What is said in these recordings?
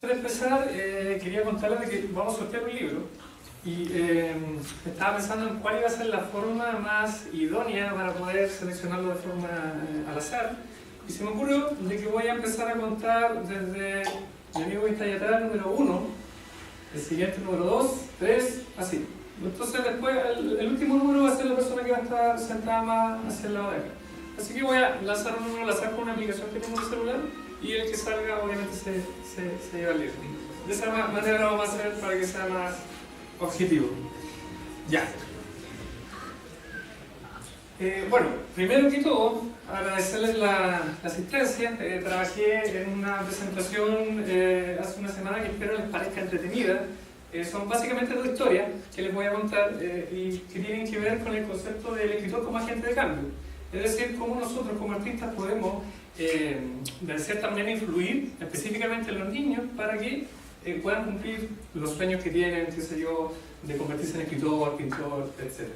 Para empezar, quería contarles de que vamos a sortear un libro y estaba pensando en cuál iba a ser la forma más idónea para poder seleccionarlo de forma al azar, y se me ocurrió de que voy a empezar a contar desde mi amigo que está allá atrás, número 1, el siguiente número 2, 3, así. Entonces después el último número va a ser la persona que va a estar sentada más hacia el lado de acá. Así que voy a lanzar un número al azar con una aplicación que tengo en el celular, y el que salga obviamente se lleva el libro. De esa manera lo vamos a hacer para que sea más objetivo. Ya. Bueno, primero que todo, agradecerles la asistencia. Trabajé en una presentación hace una semana que espero les parezca entretenida. Son básicamente dos historias que les voy a contar y que tienen que ver con el concepto del escritor como agente de cambio. Es decir, cómo nosotros como artistas podemos de cierta manera influir específicamente en los niños para que puedan cumplir los sueños que tienen, qué sé yo, de convertirse en escritor, pintor, etc.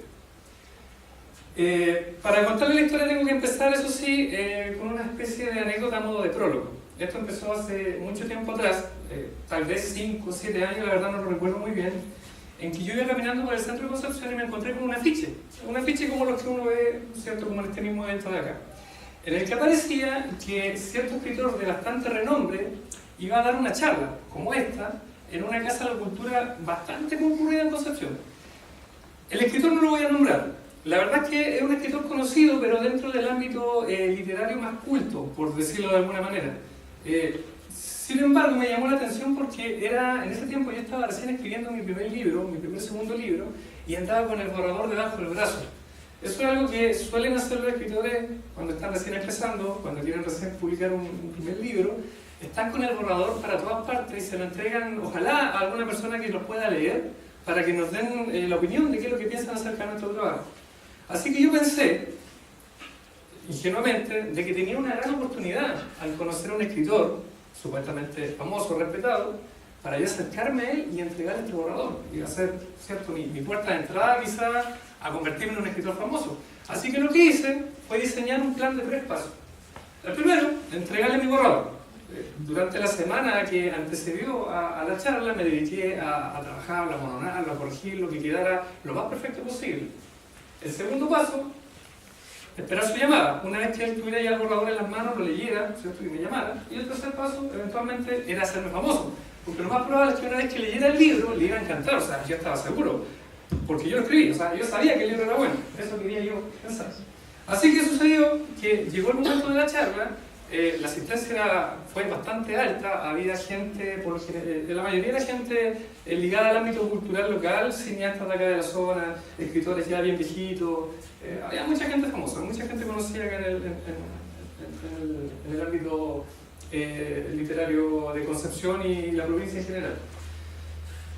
Para contarles la historia tengo que empezar, eso sí, con una especie de anécdota a modo de prólogo. Esto empezó hace mucho tiempo atrás, tal vez 5 o 7 años, la verdad no lo recuerdo muy bien, en que yo iba caminando por el centro de Concepción y me encontré con un afiche como los que uno ve, ¿cierto?, como en este mismo evento de acá, en el que aparecía que cierto escritor de bastante renombre iba a dar una charla, como esta, en una casa de la cultura bastante concurrida en Concepción. El escritor no lo voy a nombrar, la verdad es que es un escritor conocido, pero dentro del ámbito literario más culto, por decirlo de alguna manera. Sin embargo, me llamó la atención porque en ese tiempo yo estaba recién escribiendo mi segundo libro, y andaba con el borrador debajo del brazo. Eso es algo que suelen hacer los escritores cuando están recién empezando, cuando quieren recién publicar un primer libro. Están con el borrador para todas partes y se lo entregan, ojalá, a alguna persona que lo pueda leer para que nos den la opinión de qué es lo que piensan acerca de nuestro trabajo. Así que yo pensé, ingenuamente, de que tenía una gran oportunidad al conocer a un escritor supuestamente famoso, respetado, para yo acercarme a él y entregarle este borrador. Iba a ser, ¿cierto?, mi puerta de entrada quizá a convertirme en un escritor famoso. Así que lo que hice fue diseñar un plan de 3 pasos. El primero, entregarle mi borrador. Durante la semana que antecedió a la charla me dediqué a trabajar, a mononarlo, a corregir lo que quedara lo más perfecto posible. El segundo paso, esperar su llamada. Una vez que él tuviera ya el borrador en las manos, lo leyera, ¿cierto?, y me llamara. Y el tercer paso, eventualmente, era hacerme famoso. Porque lo más probable es que una vez que leyera el libro, le iba a encantar. O sea, yo estaba seguro. Porque yo lo escribí, o sea, yo sabía que el libro era bueno. Eso quería yo pensar. Así que sucedió que llegó el momento de la charla. La asistencia fue bastante alta. Había gente, la mayoría de la gente ligada al ámbito cultural local, cineastas de acá de la zona, escritores ya bien viejitos. Había mucha gente famosa, mucha gente conocida acá en el ámbito literario de Concepción y la provincia en general.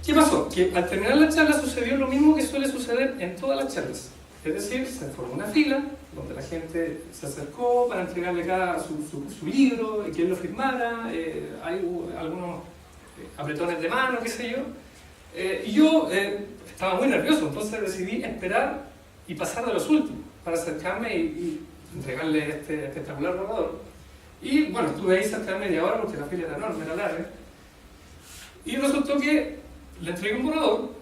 ¿Qué pasó? Que al terminar la charla sucedió lo mismo que suele suceder en todas las charlas. Es decir, se formó una fila donde la gente se acercó para entregarle cada su libro y que él lo firmara. Hay algunos apretones de mano, qué sé yo. Y yo estaba muy nervioso, entonces decidí esperar y pasar de los últimos para acercarme y entregarle este espectacular borrador. Y bueno, estuve ahí cerca de media hora porque la fila era enorme, era larga. Y resultó que le entregué un borrador.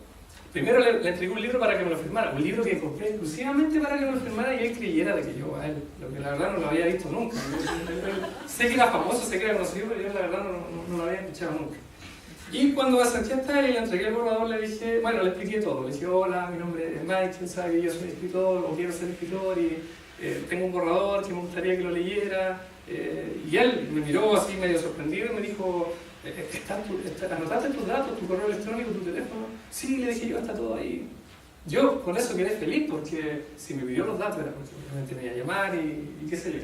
Primero le entregué un libro para que me lo firmara, un libro que compré exclusivamente para que me lo firmara y él creyera de que yo a él, lo que la verdad no lo había visto nunca. Sé que era famoso, sé que era conocido, pero yo la verdad no lo había escuchado nunca. Y cuando me acerqué hasta él y le entregué el borrador, le dije, bueno, le expliqué todo. Le dije, hola, mi nombre es Michael, sabe que yo soy escritor o quiero ser escritor y tengo un borrador que me gustaría que lo leyera. Y él me miró así medio sorprendido y me dijo, ¿anotaste tus datos, tu correo electrónico, tu teléfono? Sí, le dije yo, está todo ahí. Yo con eso quedé feliz porque si me pidió los datos era porque obviamente me iba a llamar y qué sé yo.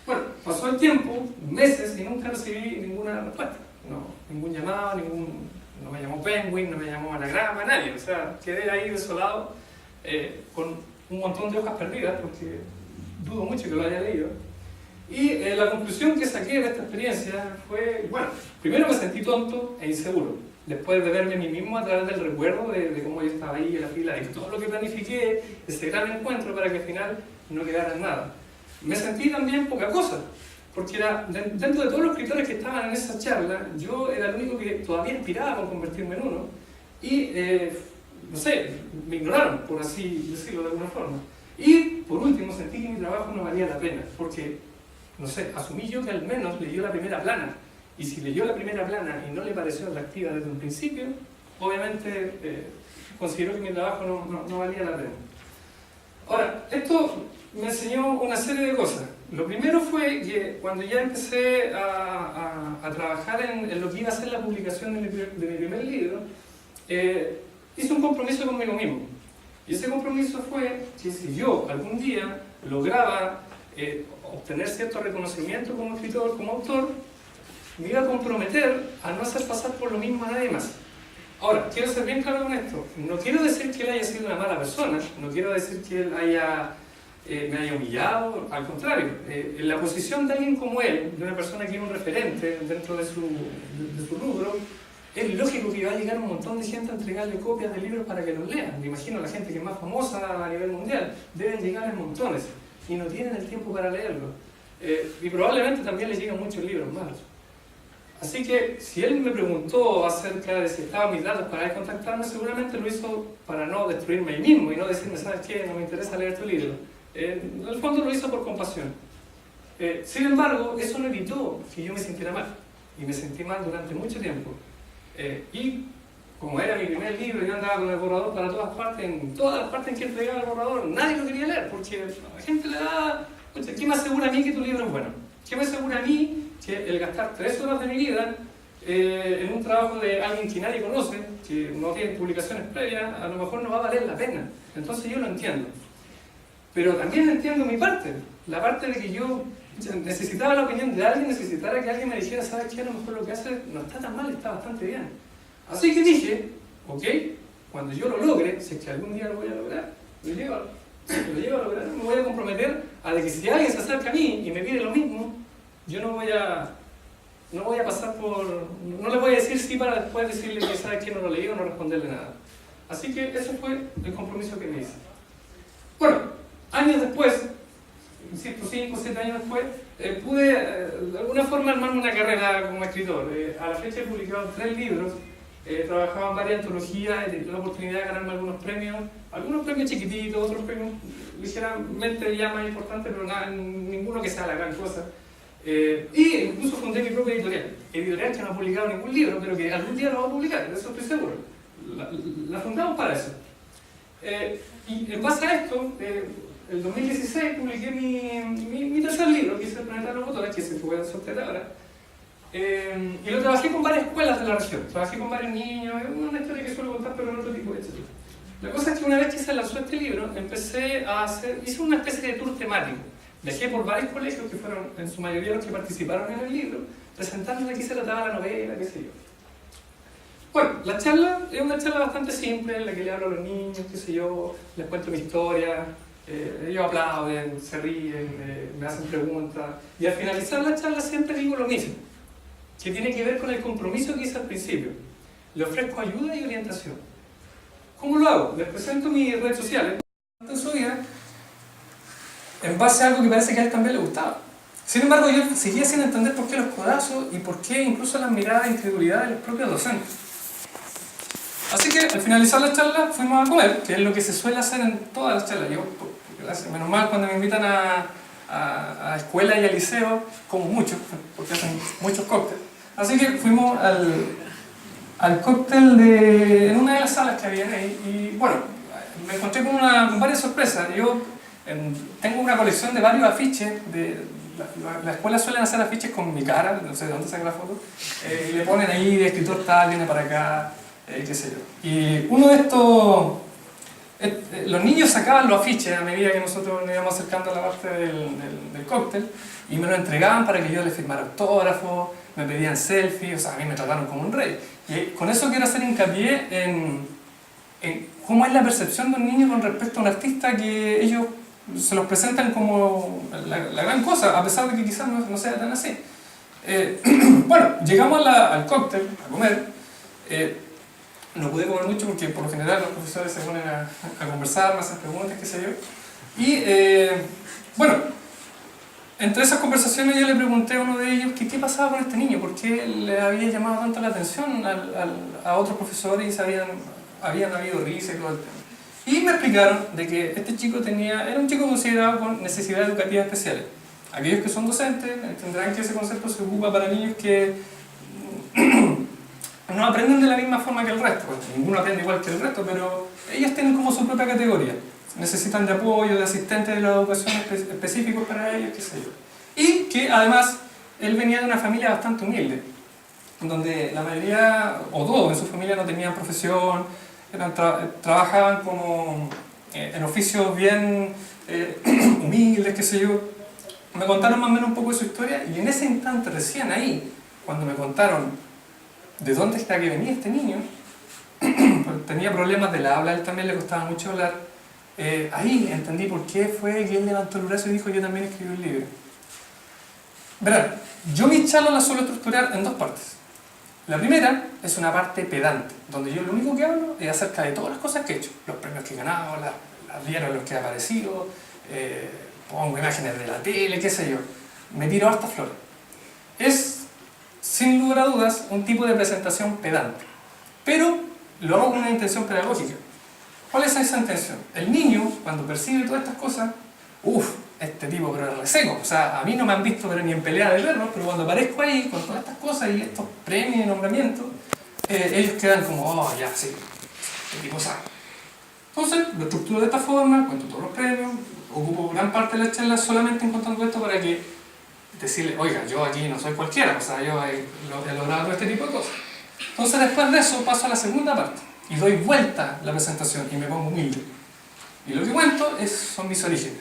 Bueno, pasó el tiempo, meses, y nunca recibí ninguna respuesta. No, ningún llamado, no me llamó Penguin, no me llamó Anagrama, nadie. O sea, quedé ahí desolado con un montón de hojas perdidas porque dudo mucho que lo haya leído. Y la conclusión que saqué de esta experiencia fue, bueno, primero me sentí tonto e inseguro, después de verme a mí mismo a través del recuerdo de cómo yo estaba ahí en la fila, de todo lo que planifiqué, ese gran encuentro para que al final no quedara en nada. Me sentí también poca cosa, porque era, dentro de todos los escritores que estaban en esa charla, yo era el único que todavía aspiraba a convertirme en uno, y no sé, me ignoraron, por así decirlo de alguna forma. Y por último sentí que mi trabajo no valía la pena, porque, no sé, asumí yo que al menos leyó la primera plana, y si leyó la primera plana y no le pareció atractiva desde un principio, obviamente consideró que mi trabajo no valía la pena. Ahora, esto me enseñó una serie de cosas. Lo primero fue que cuando ya empecé a trabajar en lo que iba a ser la publicación de mi primer libro, hice un compromiso conmigo mismo. Y ese compromiso fue que si yo algún día lograba obtener cierto reconocimiento como escritor, como autor, me iba a comprometer a no hacer pasar por lo mismo a nadie más. Ahora, quiero ser bien claro con esto. No quiero decir que él haya sido una mala persona, no quiero decir que él me haya humillado, al contrario. En la posición de alguien como él, de una persona que es un referente dentro de su rubro, es lógico que va a llegar un montón de gente a entregarle copias de libros para que los lean. Me imagino la gente que es más famosa a nivel mundial, deben llegar en montones y no tienen el tiempo para leerlo. Y probablemente también les llegan muchos libros malos. Así que si él me preguntó acerca de si estaban mis datos para él contactarme, seguramente lo hizo para no destruirme a mí mismo y no decirme, ¿sabes qué? No me interesa leer tu libro. En el fondo lo hizo por compasión. Sin embargo, eso no evitó que yo me sintiera mal. Y me sentí mal durante mucho tiempo. Y como era mi primer libro, yo andaba con el borrador para todas partes, en todas las partes en que entregaba el borrador, nadie lo quería leer, porque a la gente le da... ¿Qué me asegura a mí que tu libro es bueno? ¿Qué me asegura a mí que el gastar 3 horas de mi vida en un trabajo de alguien que nadie conoce, que no tiene publicaciones previas, a lo mejor no va a valer la pena? Entonces yo lo entiendo. Pero también entiendo mi parte, la parte de que yo necesitaba la opinión de alguien, necesitara que alguien me dijera, ¿sabes qué? A lo mejor lo que hace no está tan mal, está bastante bien. Así que dije, ok, cuando yo lo logre, si es que algún día lo voy a lograr, lo llevo a lograr, me voy a comprometer a de que si alguien se acerca a mí y me pide lo mismo, yo no voy a pasar por... no le voy a decir sí para después decirle que sabe que no lo leí o no responderle nada. Así que ese fue el compromiso que me hice. Bueno, años después, insisto, 5 o 7 años después, pude de alguna forma armarme una carrera como escritor. A la fecha he publicado 3 libros, he trabajado en varias antologías, he tenido la oportunidad de ganarme algunos premios chiquititos, otros premios ligeramente ya más importantes, pero nada, ninguno que sea la gran cosa. Y incluso fundé mi propia editorial que no ha publicado ningún libro, pero que algún día lo va a publicar, de eso estoy seguro. La fundamos para eso. Y en base a esto, el 2016 publiqué mi tercer libro, que es El planeta de los botones, que se puede sortear ahora. Y lo trabajé con varias escuelas de la región, trabajé con varios niños, es una historia que suelo contar, pero en otro tipo de historia. La cosa es que una vez que se lanzó este libro, hice una especie de tour temático. Viajé por varios colegios que fueron en su mayoría los que participaron en el libro, presentando de qué se trataba la novela, qué sé yo. Bueno, la charla es una charla bastante simple en la que le hablo a los niños, qué sé yo, les cuento mi historia, ellos aplauden, se ríen, me hacen preguntas, y al finalizar la charla siempre digo lo mismo, que tiene que ver con el compromiso que hice al principio. Le ofrezco ayuda y orientación. ¿Cómo lo hago? Les presento mis redes sociales en su vida, en base a algo que parece que a él también le gustaba. Sin embargo, yo seguía sin entender por qué los codazos y por qué incluso las miradas de incredulidad de los propios docentes. Así que al finalizar la charla fuimos a comer, que es lo que se suele hacer en todas las charlas. Yo, menos mal, cuando me invitan a escuela y a liceo, como mucho, porque hacen muchos cócteles. Así que fuimos al cóctel en una de las salas que había ahí. Y bueno, me encontré con varias sorpresas. Yo tengo una colección de varios afiches. La escuela suelen hacer afiches con mi cara, no sé de dónde saca la foto, y le ponen ahí de escritor tal, viene para acá, qué sé yo. Y uno de estos, los niños sacaban los afiches a medida que nosotros nos íbamos acercando a la parte del cóctel, y me lo entregaban para que yo les firmara autógrafos, me pedían selfies, o sea, a mí me trataron como un rey. Y con eso quiero hacer hincapié en cómo es la percepción de un niño con respecto a un artista que ellos se los presentan como la gran cosa, a pesar de que quizás no sea tan así. Bueno, llegamos al cóctel, a comer. No pude comer mucho porque por lo general los profesores se ponen a conversar, me hacen preguntas, qué sé yo. Y bueno, entre esas conversaciones yo le pregunté a uno de ellos que qué pasaba con este niño, por qué le había llamado tanto la atención a otros profesores y habían habido risas y todo el tema. Y me explicaron de que este chico era un chico considerado con necesidades educativas especiales. Aquellos que son docentes entenderán que ese concepto se ocupa para niños que no aprenden de la misma forma que el resto. Pues, ninguno aprende igual que el resto, pero ellos tienen como su propia categoría. Necesitan de apoyo, de asistentes de la educación específicos para ellos, qué sé yo. Y que además él venía de una familia bastante humilde, donde la mayoría, o todos en su familia no tenían profesión, trabajaban como en oficios bien humildes, qué sé yo. Me contaron más o menos un poco de su historia y en ese instante, recién ahí, cuando me contaron de dónde está que venía este niño, porque tenía problemas de la habla, a él también le costaba mucho hablar, ahí entendí por qué fue que él levantó el brazo y dijo: yo también escribí un libro. Verán, yo mis charlas las suelo estructurar en dos partes. La primera es una parte pedante, donde yo lo único que hablo es acerca de todas las cosas que he hecho, los premios que he ganado, las diarios en los que he aparecido, pongo imágenes de la tele, qué sé yo, me tiro hartas flores. Es, sin lugar a dudas, un tipo de presentación pedante, pero lo hago con una intención pedagógica. ¿Cuál es esa intención? El niño, cuando percibe todas estas cosas, este tipo pero es reseco, o sea, a mí no me han visto pero ni en pelea de perros, pero cuando aparezco ahí con todas estas cosas y estos premios y nombramientos, ellos quedan como: oh, ya, sí, este tipo sabe. Entonces, lo estructuro de esta forma, cuento todos los premios, ocupo gran parte de la charla solamente en contando esto para que decirle: oiga, yo aquí no soy cualquiera, o sea, yo he logrado todo este tipo de cosas. Entonces, después de eso paso a la segunda parte y doy vuelta la presentación y me pongo humilde. Y lo que cuento son mis orígenes.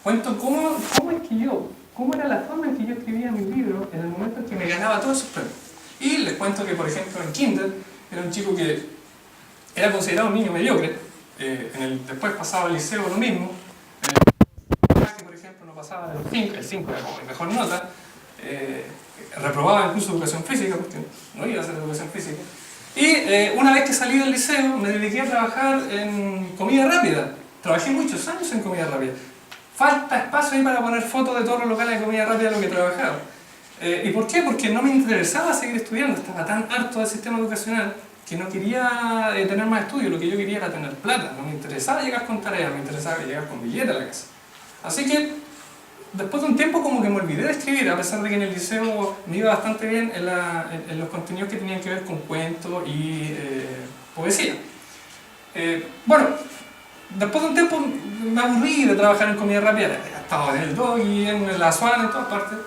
Cuento cómo era la forma en que yo escribía mis libros en el momento en que me ganaba todos esos premios. Y les cuento que, por ejemplo, en kinder era un chico que era considerado un niño mediocre, después pasaba al liceo lo mismo, que por ejemplo no pasaba de los 5, el 5 era como mi mejor nota, reprobaba incluso educación física, porque no iba a hacer educación física. Y una vez que salí del liceo me dediqué a trabajar en comida rápida. Trabajé muchos años en comida rápida. Falta espacio ahí para poner fotos de todos los locales de comida rápida en los que trabajaba. ¿Y por qué? Porque no me interesaba seguir estudiando, estaba tan harto del sistema educacional que no quería tener más estudios, lo que yo quería era tener plata, no me interesaba llegar con tareas, me interesaba llegar con billetes a la casa. Así que, después de un tiempo como que me olvidé de escribir, a pesar de que en el liceo me iba bastante bien en los contenidos que tenían que ver con cuentos y poesía. Bueno, después de un tiempo me aburrí de trabajar en comida rápida, estaba en el Doggy, en la Swan, en todas partes,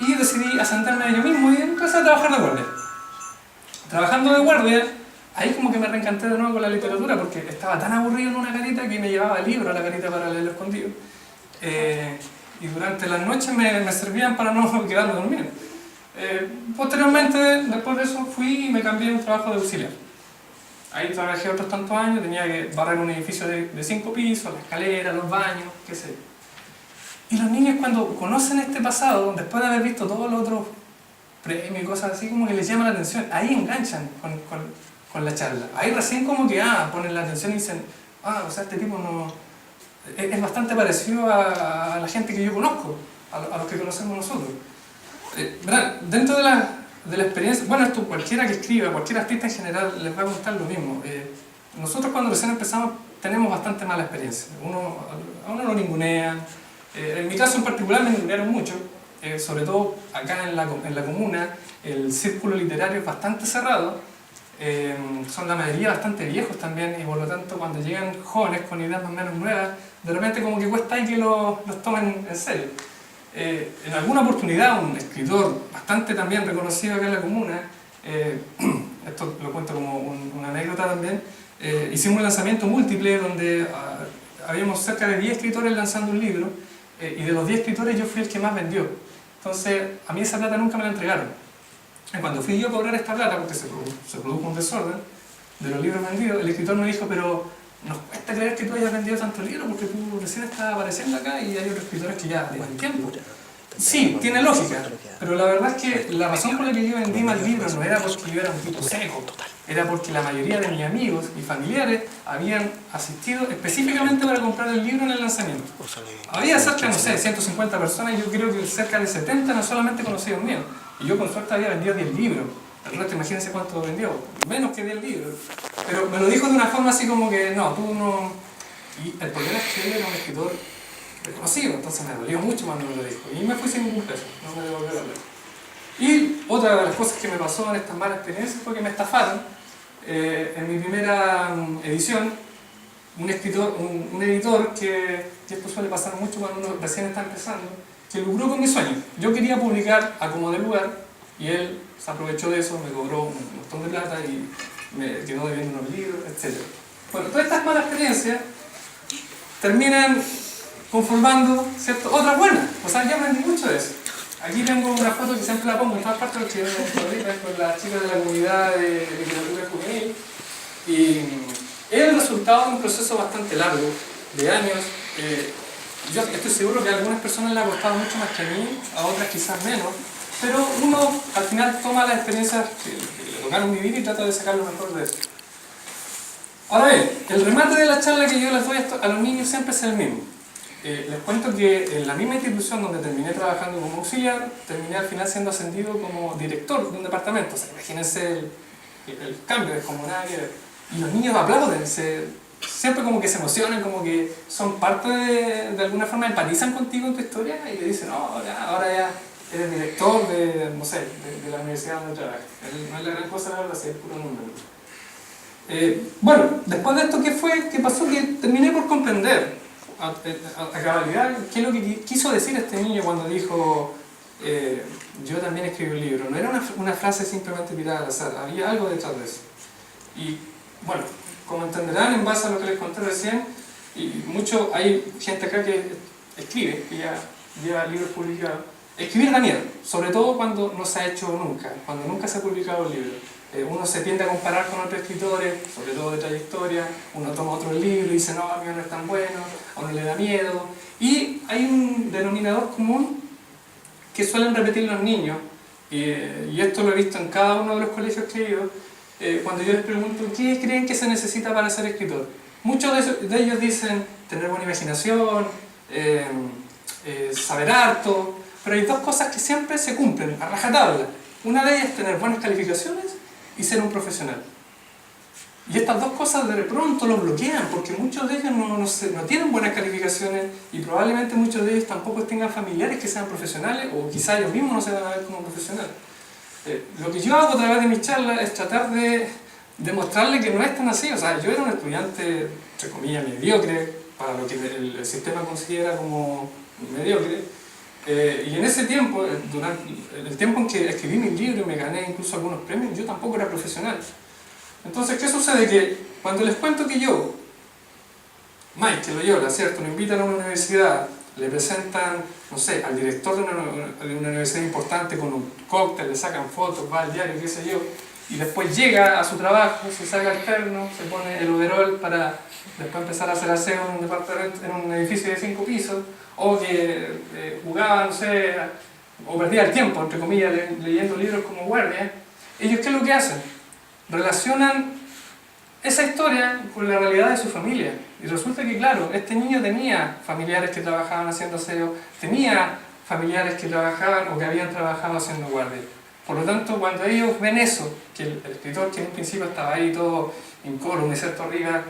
y decidí asentarme a yo mismo y empecé a trabajar de guardia. Trabajando de guardia, ahí como que me reencanté de nuevo con la literatura porque estaba tan aburrido en una carita que me llevaba libros a la carita para leerlo escondido. Y durante las noches me servían para no quedarme dormido. Posteriormente, después de eso, fui y me cambié a un trabajo de auxiliar. Ahí trabajé otros tantos años, tenía que barrer un edificio de 5 pisos, la escalera, los baños, qué sé yo. Y los niños cuando conocen este pasado, después de haber visto todos los otros premios y cosas así, como que les llama la atención, ahí enganchan con la charla. Ahí recién como que ponen la atención y dicen: o sea, este tipo no... es bastante parecido a la gente que yo conozco, a los que conocemos nosotros. Dentro de la experiencia, bueno, esto cualquiera que escriba, cualquier artista en general les va a gustar lo mismo. Nosotros cuando recién empezamos tenemos bastante mala experiencia, a uno lo ningunean. En mi caso en particular me ningunearon mucho, sobre todo acá en la comuna, el círculo literario es bastante cerrado, son la mayoría bastante viejos también y por lo tanto cuando llegan jóvenes con ideas más o menos nuevas, de repente como que cuesta ahí que los tomen en serio. En alguna oportunidad un escritor bastante también reconocido acá en la comuna, esto lo cuento como una anécdota también, hicimos un lanzamiento múltiple donde habíamos cerca de 10 escritores lanzando un libro y de los 10 escritores yo fui el que más vendió. Entonces a mí esa plata nunca me la entregaron. Y cuando fui yo a cobrar esta plata, porque se produjo un desorden de los libros vendidos, el escritor me dijo: pero nos cuesta creer que tú hayas vendido tantos libros porque tú recién estás apareciendo acá y hay otros escritores que ya llevan tiempo. Sí, tiene lógica, pero la verdad es que la razón por la que yo vendí más libros no era porque yo era un tipo seco, era porque la mayoría de mis amigos y familiares habían asistido específicamente para comprar el libro en el lanzamiento. Había cerca, no sé, 150 personas y yo creo que cerca de 70 no solamente conocidos míos. Y yo con suerte había vendido 10 libros. El resto, imagínense cuánto vendió, menos que 10 libros. Pero me lo dijo de una forma así como que, no, tú no... Y el problema es que él era un escritor reconocido, entonces me dolió mucho cuando me lo dijo. Y me fui sin ningún peso, no me devolvió la plata. Y otra de las cosas que me pasó en estas malas experiencias fue que me estafaron. En mi primera edición, un editor, que esto suele pasar mucho cuando uno recién está empezando, que lucró con mi sueño. Yo quería publicar a como de lugar y él se aprovechó de eso, me cobró un montón de plata y me quedó debiendo unos libros, etc. Bueno, todas estas malas experiencias terminan conformando, ¿cierto?, otras buenas. O sea, yo aprendí mucho de eso. Aquí tengo una foto que siempre la pongo en todas partes porque es con las chicas de la comunidad de literatura juvenil. Y es el resultado de un proceso bastante largo, de años. Yo estoy seguro que a algunas personas le ha costado mucho más que a mí, a otras quizás menos, pero uno al final toma las experiencias que le tocaron vivir y trata de sacar lo mejor de eso. Ahora bien, el remate de la charla que yo les doy a los niños siempre es el mismo. Les cuento que en la misma institución donde terminé trabajando como auxiliar, terminé al final siendo ascendido como director de un departamento. O sea, imagínense el cambio, es como nada que ver. Y los niños aplauden, siempre como que se emocionan, como que son parte de alguna forma, empatizan contigo en tu historia y te dicen, no, ahora ya eres director de, no sé, de la universidad donde trabajas. No es la gran cosa, la verdad, sí, es puro número. Bueno, después de esto, ¿qué pasó? Que terminé por comprender a cabalidad qué es lo que quiso decir este niño cuando dijo yo también escribí un libro. No era una frase simplemente tirada al azar, había algo detrás de eso. Y bueno, como entenderán, en base a lo que les conté recién, hay gente acá que escribe, que ya lleva libros publicados. Escribir da miedo, sobre todo cuando no se ha hecho nunca, cuando nunca se ha publicado un libro. Uno se tiende a comparar con otros escritores, sobre todo de trayectoria, uno toma otro libro y dice, no, a mí no es tan bueno, a uno le da miedo. Y hay un denominador común que suelen repetir los niños, y esto lo he visto en cada uno de los colegios que he ido, cuando yo les pregunto, ¿qué creen que se necesita para ser escritor? Muchos de ellos dicen tener buena imaginación, saber harto, pero hay dos cosas que siempre se cumplen, a rajatabla. Una de ellas es tener buenas calificaciones y ser un profesional. Y estas dos cosas de pronto los bloquean, porque muchos de ellos no tienen buenas calificaciones y probablemente muchos de ellos tampoco tengan familiares que sean profesionales o quizá ellos mismos no se van a ver como profesionales. Lo que yo hago a través de mis charlas es tratar de demostrarle que no es tan así. O sea, yo era un estudiante, entre comillas, mediocre, para lo que el sistema considera como mediocre. Y en ese tiempo, durante el tiempo en que escribí mi libro y me gané incluso algunos premios, yo tampoco era profesional. Entonces, ¿qué sucede? Que cuando les cuento que yo, Mike Loyola, ¿cierto?, lo invitan a una universidad, le presentan, no sé, al director de una universidad importante con un cóctel, le sacan fotos, va al diario, qué sé yo, y después llega a su trabajo, se saca el terno, se pone el overol para después empezar a hacer aseo en un departamento, en un edificio de 5 pisos, o que jugaba, no sé, o perdía el tiempo, entre comillas, leyendo libros como guardia. Ellos, ¿qué es lo que hacen? Relacionan esa historia con la realidad de su familia. Y resulta que, claro, este niño tenía familiares que trabajaban haciendo aseo, tenía familiares que trabajaban o que habían trabajado haciendo guardia. Por lo tanto, cuando ellos ven eso, que el escritor que en un principio estaba ahí todo incólume, ¿cierto?, arriba,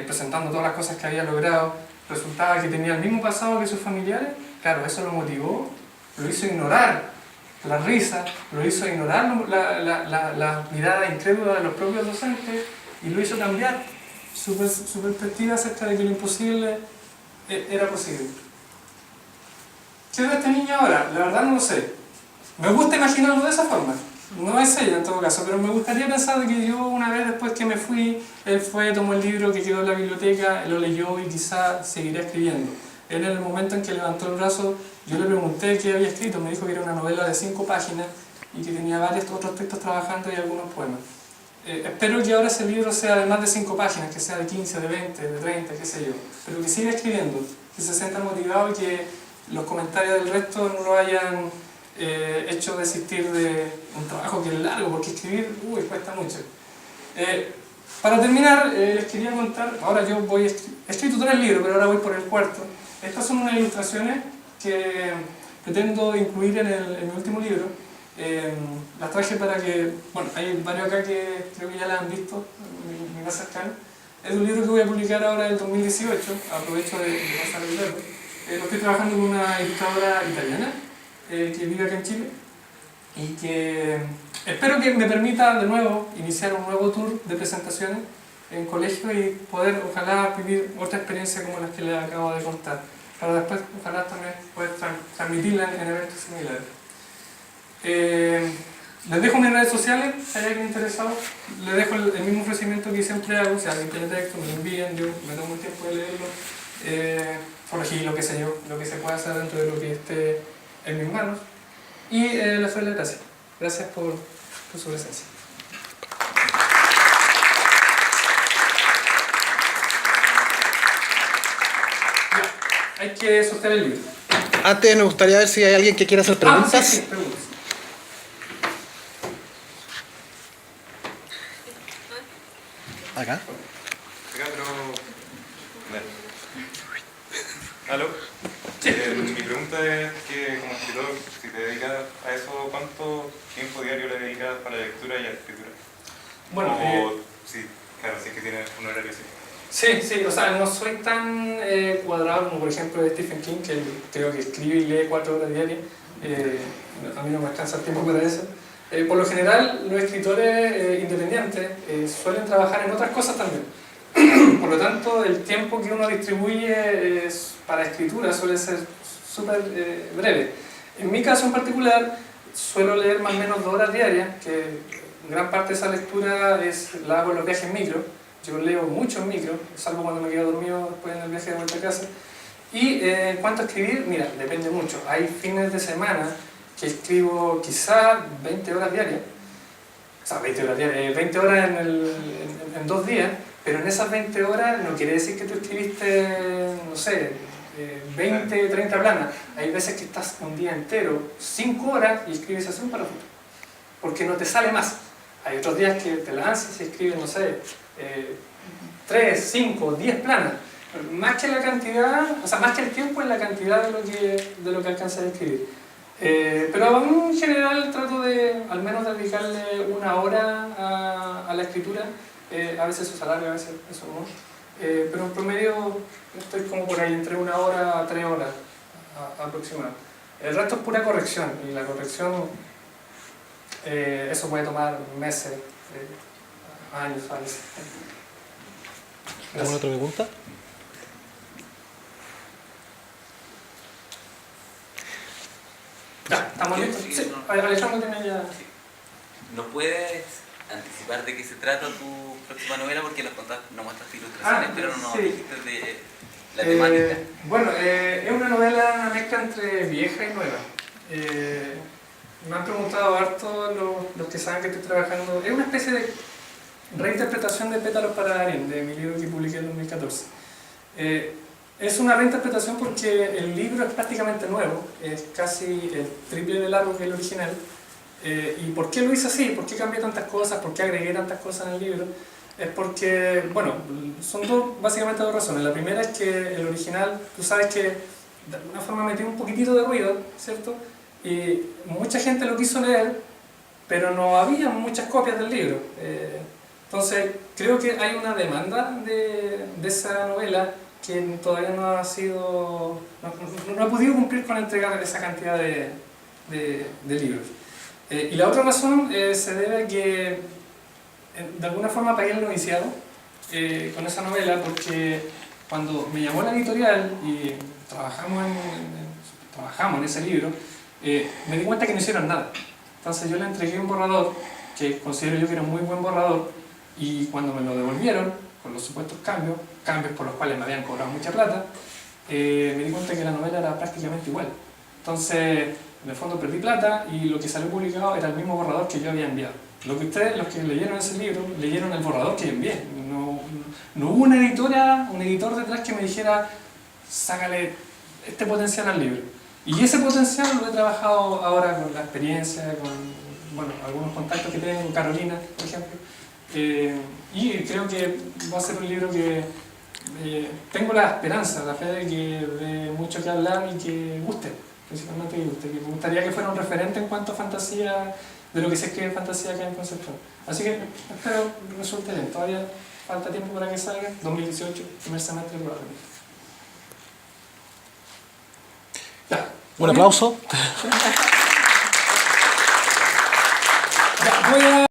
presentando todas las cosas que había logrado, resultaba que tenía el mismo pasado que sus familiares, claro, eso lo motivó, lo hizo ignorar la risa, lo hizo ignorar la mirada incrédula de los propios docentes y lo hizo cambiar su perspectiva acerca de que lo imposible era posible. ¿Qué es de este niño ahora? La verdad no lo sé. Me gusta imaginarlo de esa forma. No es ella en todo caso, pero me gustaría pensar que yo una vez después que me fui, él tomó el libro que quedó en la biblioteca, lo leyó y quizá seguirá escribiendo. Él en el momento en que levantó el brazo, yo le pregunté qué había escrito, me dijo que era una novela de 5 páginas y que tenía varios otros textos trabajando y algunos poemas. Espero que ahora ese libro sea de más de 5 páginas, que sea de 15, de 20, de 30, qué sé yo, pero que siga escribiendo, que se sienta motivado y que los comentarios del resto no lo hayan hecho desistir de un trabajo que es largo, porque escribir cuesta mucho. Para terminar, les quería contar, ahora yo he escrito 3 libros, pero ahora voy por el 4º. Estas son unas ilustraciones que pretendo incluir en mi último libro. Las traje para que, bueno, hay varios acá que creo que ya las han visto, mi más cercano. Es un libro que voy a publicar ahora en el 2018, aprovecho de pasar el verbo. Lo estoy trabajando con una ilustradora italiana que vive acá en Chile y que espero que me permita de nuevo iniciar un nuevo tour de presentaciones en colegio y poder ojalá vivir otra experiencia como las que les acabo de contar, para después ojalá también poder transmitirla en eventos similares. Les dejo mis redes sociales, si hay alguien interesado. Les dejo el mismo ofrecimiento que siempre hago, si alguien tiene texto, me lo envían, yo me tomo el tiempo de leerlo, corregir lo que sé yo, lo que se pueda hacer dentro de lo que esté en mis manos. Y les doy las gracias. Gracias por su presencia. Ya, hay que sortear el libro. Antes me gustaría ver si hay alguien que quiera hacer preguntas. Sí, preguntas. Acá. Acá, pero... ¿Aló? Sí. Mi pregunta es que, como escritor, si te dedicas a eso, ¿cuánto tiempo diario le dedicas para la lectura y a la escritura? Bueno, o, sí, claro, si es que tienes un horario así. sí, o sea, no soy tan cuadrado como por ejemplo Stephen King, que creo que escribe y lee 4 horas diarias. A mí no me alcanza el tiempo para eso. Por lo general, los escritores independientes suelen trabajar en otras cosas también. Por lo tanto, el tiempo que uno distribuye para escritura suele ser súper breve. En mi caso en particular, suelo leer más o menos 2 horas diarias, que gran parte de esa lectura la hago en los viajes en micro. Yo leo mucho en micro, salvo cuando me quedo dormido después en el viaje de vuelta a casa. Y en cuanto a escribir, mira, depende mucho. Hay fines de semana que escribo quizá 20 horas diarias, o sea, 20 horas diarias, 20 horas en 2 días, pero en esas 20 horas no quiere decir que tú escribiste, no sé, 20, 30 planas. Hay veces que estás un día entero, 5 horas, y escribes así un párrafo, porque no te sale más. Hay otros días que te lanzas y escribes, no sé, 3, 5, 10 planas. Más que la cantidad, o sea, más que el tiempo es la cantidad de lo que alcanzas a escribir. Pero en general trato de al menos dedicarle 1 hora a la escritura. A veces eso es alarga, a veces eso no. Pero en promedio estoy como por ahí, entre 1 hora a 3 horas aproximadamente. El resto es pura corrección, y la corrección, eso puede tomar meses, años a veces. ¿Alguna otra pregunta? Ya, ¿estamos listos? Sí, Alejandro tiene ya... ¿No puedes anticipar de qué se trata tu próxima novela? Porque no muestras ilustraciones, pero no sí. dijiste de la temática. Bueno, es una novela, una mezcla entre vieja y nueva. Me han preguntado harto los que saben que estoy trabajando. Es una especie de reinterpretación de Pétalos para Darín, de mi libro que publiqué en 2014. Es una reinterpretación porque el libro es prácticamente nuevo, es casi el triple de largo que el original. ¿Y por qué lo hice así? ¿Por qué cambié tantas cosas? ¿Por qué agregué tantas cosas en el libro? Es porque, bueno, son básicamente 2 razones. La primera es que el original, tú sabes que de alguna forma metió un poquitito de ruido, ¿cierto? Y mucha gente lo quiso leer, pero no había muchas copias del libro. Entonces, creo que hay una demanda de esa novela que todavía no ha podido cumplir con entregar esa cantidad de libros. Y la otra razón se debe a que de alguna forma pagué el noviciado con esa novela, porque cuando me llamó la editorial y trabajamos en ese libro, me di cuenta que no hicieron nada. Entonces yo le entregué un borrador que considero yo que era un muy buen borrador, y cuando me lo devolvieron con los supuestos cambios por los cuales me habían cobrado mucha plata, me di cuenta que la novela era prácticamente igual. Entonces, en el fondo perdí plata, y lo que salió publicado era el mismo borrador que yo había enviado. Lo que ustedes, los que leyeron ese libro, leyeron el borrador que yo envié. No hubo un editor detrás que me dijera, sácale este potencial al libro. Y ese potencial lo he trabajado ahora con la experiencia, con bueno, algunos contactos que tengo con Carolina, por ejemplo. Y creo que va a ser un libro que tengo la esperanza, la fe de que dé mucho que hablar y que guste, principalmente que guste. Que me gustaría que fuera un referente en cuanto a fantasía, de lo que se escribe en fantasía acá en Concepción. Así que espero que resulte bien. Todavía falta tiempo para que salga, 2018, primer semestre probablemente. Ya. Un aplauso. Ya, voy a